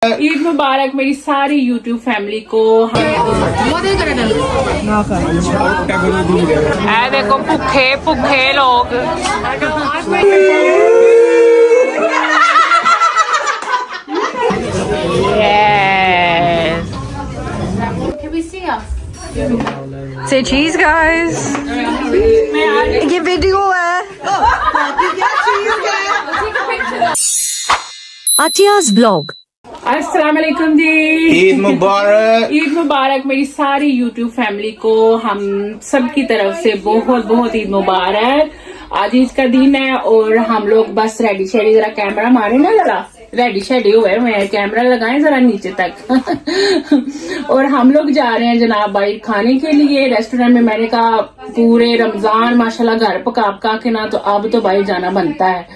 ईद मुबारक मेरी सारी YouTube family को। देखो भुखे भुखे लोग। Say cheese, guys. ये वीडियो है। Atiya's vlog. अस्सलाम वालेकुम जी। ईद मुबारक। ईद मुबारक मेरी सारी YouTube फैमिली को, हम सब की तरफ से बहुत बहुत ईद मुबारक। आज ईद का दिन है और हम लोग बस रेडी शेडी, जरा कैमरा मारे ना, जरा रेडी शेडी हुए मैं कैमरा लगाए जरा नीचे तक। और हम लोग जा रहे हैं जनाब बाहर खाने के लिए रेस्टोरेंट में। मैंने कहा पूरे रमजान माशाल्लाह घर पका के ना, तो अब तो बाहर जाना बनता है,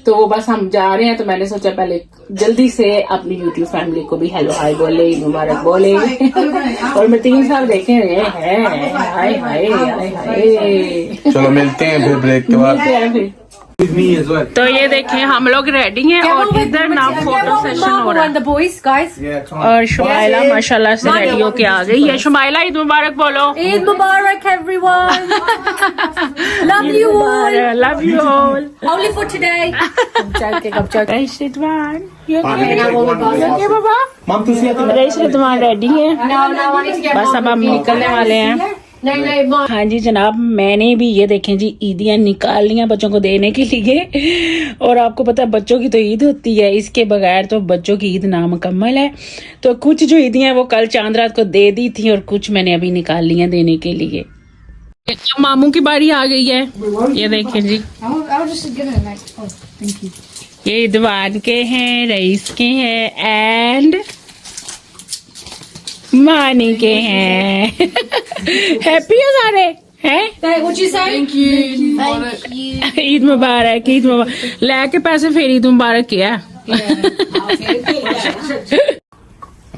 तो वो बस हम जा रहे हैं। तो मैंने सोचा पहले जल्दी से अपनी यूट्यूब फैमिली को भी हेलो हाय बोले, ईद मुबारक बोले। और मैं 3 साल देखे हैं, हाय हाय हाय हाय। चलो मिलते हैं फिर ब्रेक के बाद। तो ये देखें हम लोग रेडी हैं और इधर ना फोटो सेशन हो रहा है। और शुमाइला माशाल्लाह से रेडी होके आ गई है। शुमाइला ईद मुबारक बोलो। Eid Mubarak, everyone. Love you all. Love you all. Only for today. Raees Rizwan, you okay बाबा? रईस रिजवान रेडी है, बस अब हम निकलने वाले हैं। हाँ जी जनाब, मैंने भी ये देखें जी ईदियाँ निकाल लिया बच्चों को देने के लिए। और आपको पता है बच्चों की तो ईद होती है, इसके बगैर तो बच्चों की ईद नामुकम्मल है। तो कुछ जो ईदियाँ वो कल चांद रात को दे दी थी और कुछ मैंने अभी निकाल लिया देने के लिए। मामू की बारी आ गई है, ये देखें जी। ये ईदवान के हैं, रईस के हैं एंड मानी के हैं। हैप्पी है सारे हैं। ईद मुबारक, ईद मुबारक। लेके पैसे फिर ईद मुबारक किया।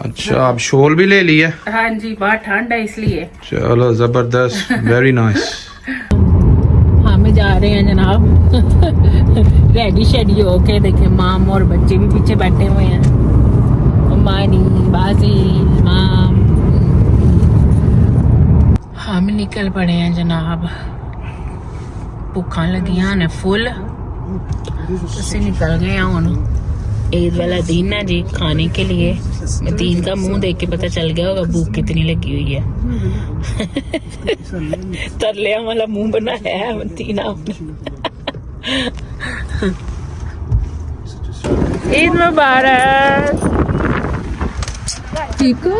अच्छा आप शॉल भी ले लिया? हाँ जी, बहुत ठंड है इसलिए। चलो जबरदस्त, वेरी नाइस। हम जा रहे हैं जनाब रेडी शेडी होके। देखे माम और बच्चे भी पीछे बैठे हुए हैं, मानी बाजी माम। हम निकल पड़े हैं जनाब, भुखा लगियां ने फुल, ਅਸੀਂ निकल गए हैं। ਹੁਣ ईद वाला दिन है जी, खाने के लिए। मतीन का मुंह देख के पता चल गया होगा भूख कितनी लगी हुई है। तरलिया वाला मुंह बनाया है मतीन आपने। ईद मुबारक। ठीक हो?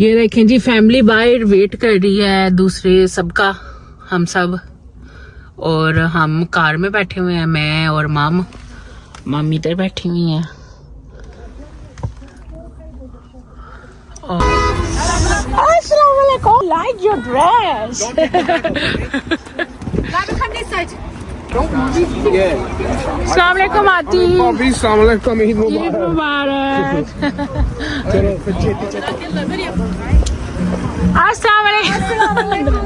ये देखें जी फैमिली बाहर वेट कर रही है दूसरे सबका, हम सब। और हम कार में बैठे हुए हैं, मैं और मामी इधर बैठी हुई हैं। Assalamualaikum, like your dress. Assalamualaikum आती। अस्सलामुअलैकुम, ईद ईद मुबारक। अस्सलामुअलैकुम।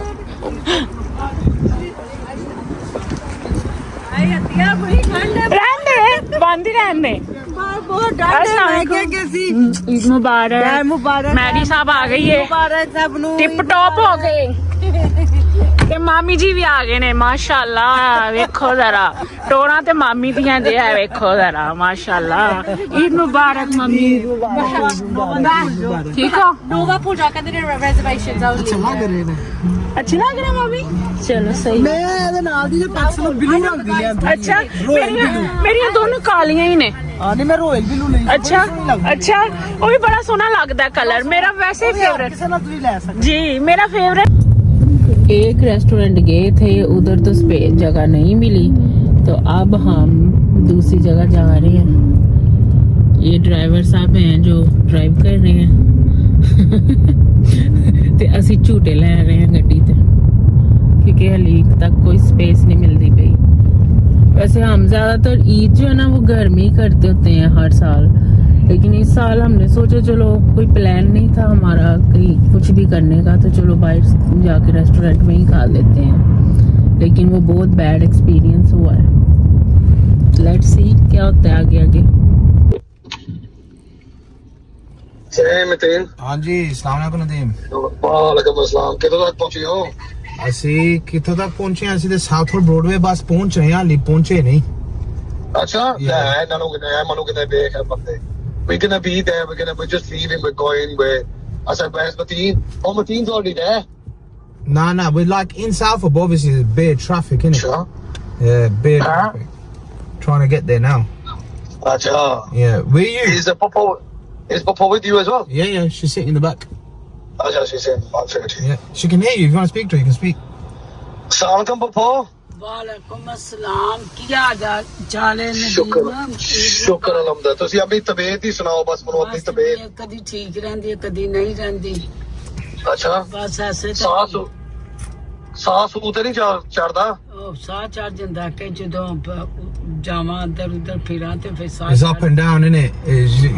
रहने बंद ही रहने। ईद मुबारक। मैरी साहब आ गई है, टिप टॉप हो गए। ते मामी जी भी आ गए ने माशाल्लाह। वेखो जरा टोरा ते मामी दियां जे है, वेखो जरा माशाल्लाह। ईद मुबारक मम्मी। ठीक हो? अच्छी लग रहा मम्मी। चलो सही। अच्छा मेरी दोनों कालियां ही ने। अच्छा अच्छा, वो भी बड़ा सोहना लगता है कलर। मेरा वैसे फेवरेट जी, मेरा फेवरेट। एक रेस्टोरेंट गए थे, उधर तो स्पेस जगह नहीं मिली, तो अब हम दूसरी जगह जा रहे हैं। ये ड्राइवर साहब हैं जो ड्राइव कर रहे हैं। ते असी झूटे ले रहे हैं गड्डी ते, क्योंकि हली तक कोई स्पेस नहीं मिलती पई। वैसे हम ज्यादातर ईद जो है ना वो घर में ही करते होते हैं हर साल। लेकिन इस साल हमने सोचा चलो कोई प्लान नहीं था हमारा कहीं कुछ भी करने का, तो चलो बाहर जाके रेस्टोरेंट में ही खा लेते हैं, लेकिन वो बहुत बैड एक्सपीरियंस हुआ है। लेट्स सी क्या होता है आगे आगे। हाँ जी, अस्सलाम वालेकुम नदीम। वालेकुम अस्सलाम। किधर तक पहुंचे हो? ਅਸੀਂ ਕਿੱਥੋਂ ਤੱਕ ਪਹੁੰਚੇ ਹਾਂ? ਅਸੀਂ ਤੇ ਸਾਊਥ ਬ੍ਰੌਡਵੇ ਬਸ ਪਹੁੰਚ ਰਹੇ ਹਾਂ, ਹਾਲੇ ਪਹੁੰਚੇ ਨਹੀਂ। अच्छा, yeah, no, I'm gonna be here Monday. We're gonna be there. We're just leaving. We're going. I said, where's Mateen? Oh, Mateen's already there. Nah, we're like in South obviously there's bad traffic, innit? Sure. Yeah, bad traffic. Trying to get there now. Acha. Yeah, where you? Is Papa with you as well? Yeah, she's sitting in the back. Acha, she's saying, I'll say it. Yeah, she can hear you. If you want to speak to her, you can speak. Assalamu alaikum, Papa. वालेकुम अस्सलाम। क्या जाले शुक्र अलहमदुलिल्लाह। ਤੁਸੀਂ ਆਪਣੀ ਤਬੀਅਤ ਹੀ ਸੁਣਾਓ ਬਸ ਮੈਨੂੰ ਆਪਣੀ ਤਬੀਅਤ। कदी ठीक रहंदी है कदी नहीं रहंदी। ਅੱਛਾ, बस ऐसे ਸਾਹ ਸੂ ਤੇ ਨਹੀਂ ਚੜਦਾ? साह चढ़ ਜਾਂਦਾ कि ਜਦੋਂ ਜਾਵਾਂ ਅੰਦਰ ਉਧਰ ਫਿਰਾਂ ਤੇ ਫਿਰ ਸਾਹ It's up and down, innit?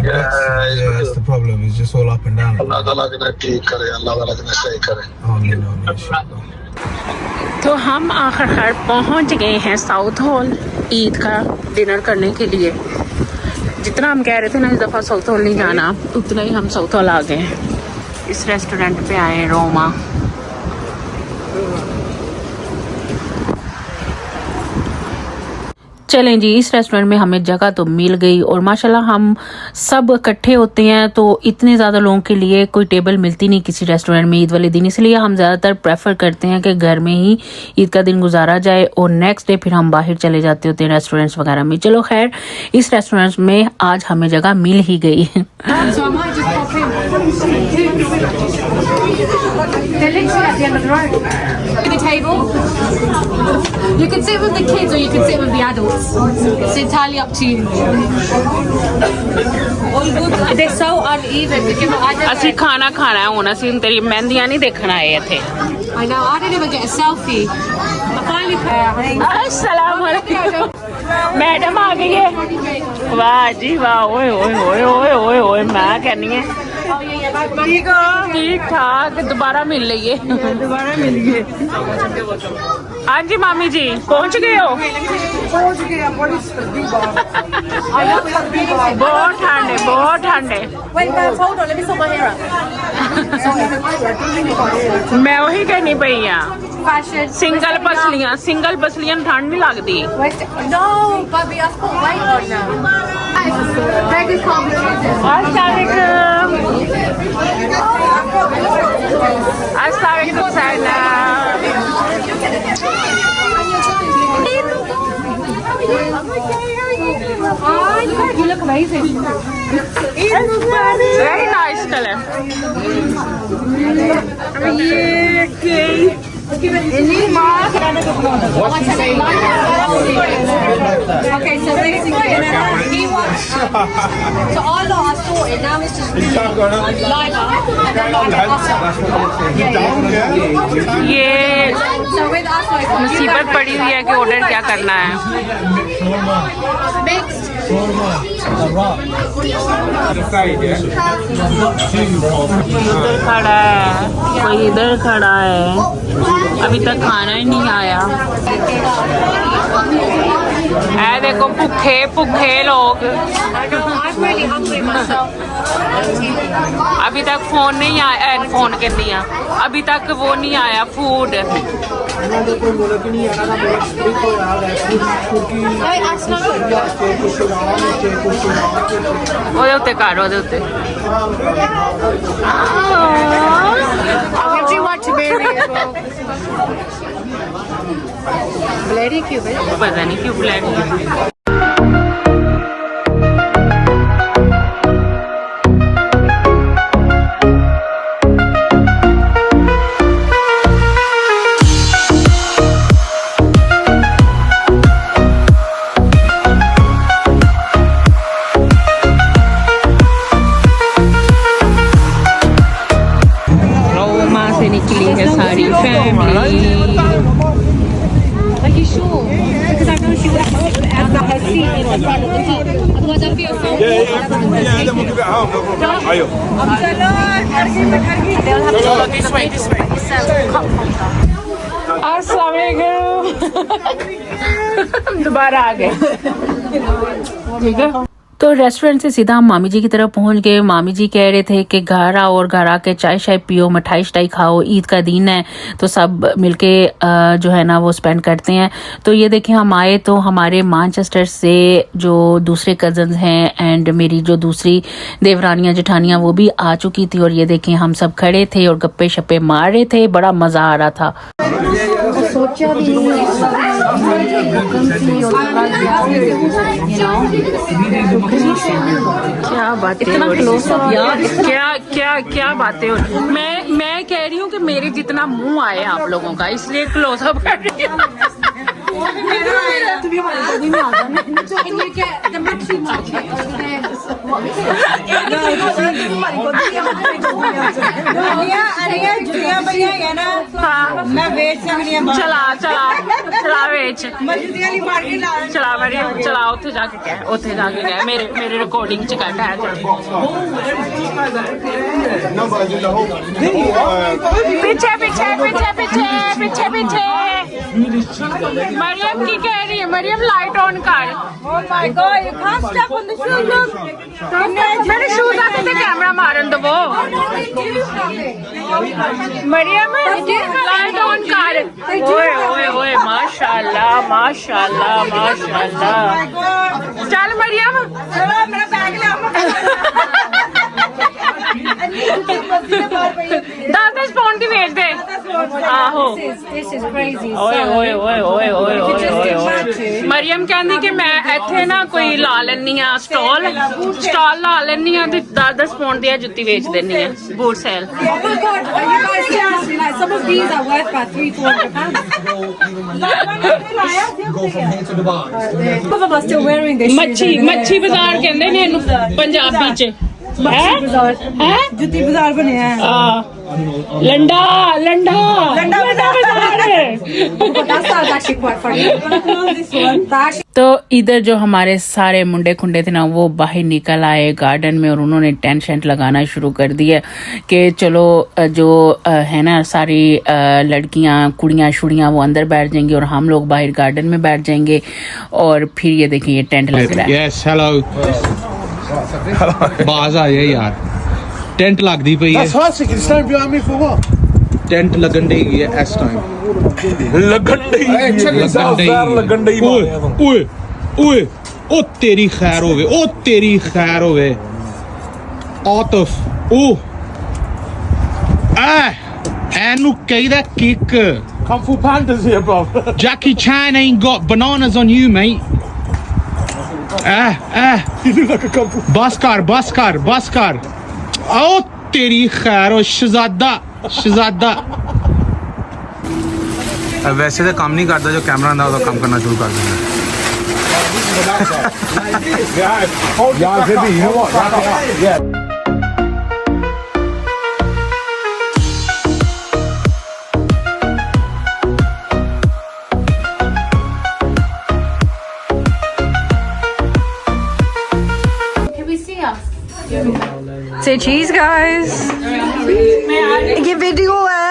That's the problem. It's just all up and down. ਅੱਲਾਹ ਤਾਲਾ ਕਿਨੇ ਠੀਕ ਕਰੇ, ਅੱਲਾਹ ਤਾਲਾ ਕਿਨੇ ਸਹੀ ਕਰੇ। Amen. तो हम आखिरकार पहुंच गए हैं साउथ हॉल ईद का डिनर करने के लिए। जितना हम कह रहे थे ना इस दफ़ा साउथ हॉल नहीं जाना, उतना ही हम साउथ हॉल आ गए हैं। इस रेस्टोरेंट पे आए रोमा। चलें जी, इस रेस्टोरेंट में हमें जगह तो मिल गई और माशाल्लाह हम सब इकट्ठे होते हैं तो इतने ज़्यादा लोगों के लिए कोई टेबल मिलती नहीं किसी रेस्टोरेंट में ईद वाले दिन, इसलिए हम ज़्यादातर प्रेफर करते हैं कि घर में ही ईद का दिन गुजारा जाए और नेक्स्ट डे फिर हम बाहर चले जाते होते हैं रेस्टोरेंट्स वगैरह में। चलो खैर, इस रेस्टोरेंट में आज हमें जगह मिल ही गई। They're literally at the end of the road. The table. You can sit with the kids or you can sit with the adults. It's entirely up to you. They're so uneven. ਅਸੀਂ ਖਾਣਾ ਖਾਣਾ ਹੈ ਹੁਣ, ਅਸੀਂ ਤੇਰੀ ਮਹਿੰਦੀਆਂ ਨਹੀਂ ਦੇਖਣ ਆਏ ਇੱਥੇ। I know. I didn't even get a selfie. I finally. अस्सलाम वालेकुम। मैडम आ गई है। वाह जी वाह, ओए ओए ओए ओए ओए ओए, मैं कहनी है ठीक हो? ठीक ठाक, दोबारा मिल रही है। दोबारा मिल गए। हाँ जी मामी जी, पहुंच गए हो? पहुंच गया। बड़ी सर्दी बहुत ठंड है, बहुत ठंड है। Wait, guys, hold on. Let me sort my hair out. मैं वही कहनी पई हाँ, Fashion. सिंगल पसलियां ठंड नहीं लगती। Wait, no, Bobby, I've put weight on now. Beggars can't be choosers. अस्सलामुअलैकुम Saina. You look amazing. Very nice color. Okay, so basically, he wants. So our lot are sorted. Now it's just Lila and then ये So with us, like मुसीबत पड़ी हुई है कि order क्या करना है। mixed. इधर खड़ा है कोई, इधर खड़ा है, अभी तक खाना ही नहीं आया। है देखो भूखे लोग। I'm really hungry myself. अभी तक फोन नहीं आया, फोन कर दिया, अभी तक वो नहीं आया फूड। ਉਹਦੇ ਉੱਤੇ ਕਰ, ਉਹਦੇ ਉੱਤੇ। Would you want to marry as well? Bloody cute, eh? पता नहीं क्यों बुला रही। निकली है सारी family. Are you sure? Because I know she would have Otherwise, I'll be your phone. Yeah, then we'll give it home. No problem. Ayo. They'll have to look this way. अस्सलाम वालेकुम। दोबारा आ गए। ठीक है। तो रेस्टोरेंट से सीधा हम मामी जी की तरफ पहुंच गए। मामी जी कह रहे थे कि घर आओ और घर आके चाय शाय पियो, मिठाई शिठाई खाओ, ईद का दिन है तो सब मिलके जो है ना वो स्पेंड करते हैं। तो ये देखें हम आए तो हमारे मैनचेस्टर से जो दूसरे कजन्स हैं एंड मेरी जो दूसरी देवरानियां जेठानियां वो भी आ चुकी थी। और ये देखें हम सब खड़े थे और गप्पे शप्पे मार रहे थे, बड़ा मजा आ रहा था। सोचा भी क्या बातें हो रही यार, क्या बातें हो रही। मैं कह रही हूँ कि मेरे जितना मुंह आए आप लोगों का, इसलिए क्लोजअप कर रही हूँ। चला उत्थे जाके कह मेरे रिकॉर्डिंग च कट है। पीछे मरियम की कह रही है, मरियम लाइट ऑन कर। मेरे शूज आते थे, कैमरा मारन दो वो। मरियम लाइट ऑन कर। ओए माशाल्लाह माशाल्लाह माशाल्लाह। चल मरियम मेरा बैग दस पाउंड की बेच दे। आहो मरियम कहती कि मैं इत्थे ना कोई ला लेनी आ स्टॉल ला लेनी आ, 10 पाउंड दी जुत्ती बेच देनी है, बूट सेल। मच्छी बाजार कहंदे ने इहनूं पंजाबी च। जुत्ती बाजार बनिया लंडा तो इधर जो हमारे सारे मुंडे खुंडे थे ना वो बाहर निकल आए गार्डन में और उन्होंने टेंट शेंट लगाना शुरू कर दिया कि चलो जो है ना सारी लड़कियां कुड़ियां शुड़ियां वो अंदर बैठ जाएंगी और हम लोग बाहर गार्डन में बैठ जाएंगे। और फिर ये देखिए ये टेंट लग रहा है। यस हेलो बाज आ गया यार, टेंट लगदी पई है। टेंट लगन दी है इस टाइम लगन दी। ओए ओ तेरी खैर होवे आतिफ। ओ एनु कहीदा kick Kung Fu Panda's here, bro. Jackie Chan ain't got bananas on you, mate. You look like a Kung Fu. बस कर ओ तेरी खैर ओ शहजादा वैसे तो काम नहीं करता, जो कैमरा आंदा ओदा काम करना शुरू कर देना। Yeah, Zippy, you know what? Yeah. Say cheese, guys. ये वीडियो है।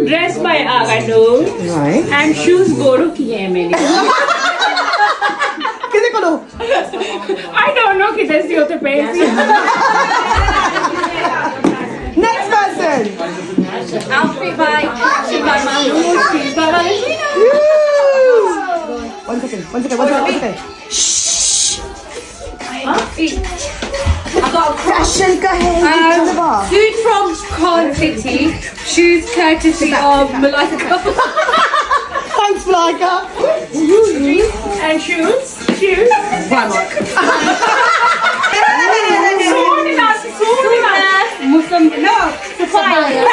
ड्रेस बाय आगानूर एंड शूज गोरू किए हैं मैंने। किसी को दो। आई डोंट नो किधर से होते पैसे। Next person. Outfit by Mahmoud. Cheese by Valentino. One second. I got a Fashion का है। food from Khan City. Shoes courtesy of Malika. Thanks, Malika. And shoes. Muslim. No. Sapphire.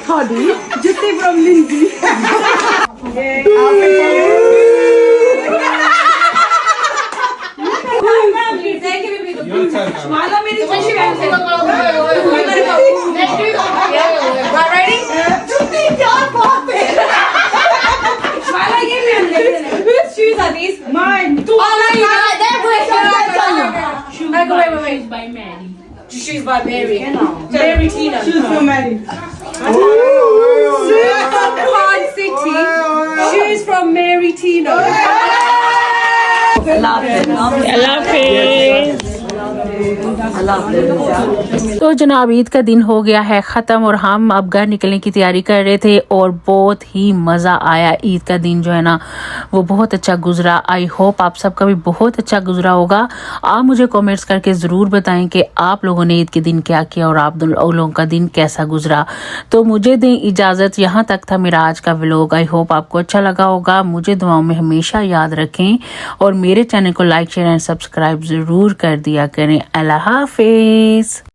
Khadi. Jutti from Lindsay. Whose shoes are these? Mine. Oh no, you got they're wait. by Mary. Shoes by Mary. Mary Tina. Shoes from Mary. Shoes from Card City. Shoes from Mary Tina. तो जनाब ईद का दिन हो गया है ख़त्म और हम अब घर निकलने की तैयारी कर रहे थे और बहुत ही मज़ा आया। ईद का दिन जो है ना वो बहुत अच्छा गुजरा। आई होप आप सबका भी बहुत अच्छा गुजरा होगा। आप मुझे कमेंट्स करके ज़रूर बताएं कि आप लोगों ने ईद के दिन क्या किया और आप लोगों का दिन कैसा गुजरा। तो मुझे दें इजाज़त, यहाँ तक था मेरा आज का व्लॉग। आई होप आपको अच्छा लगा होगा। मुझे दुआओं में हमेशा याद रखें और मेरे चैनल को लाइक शेयर एंड सब्सक्राइब ज़रूर कर दिया करें। अल्लाह हाफिज़।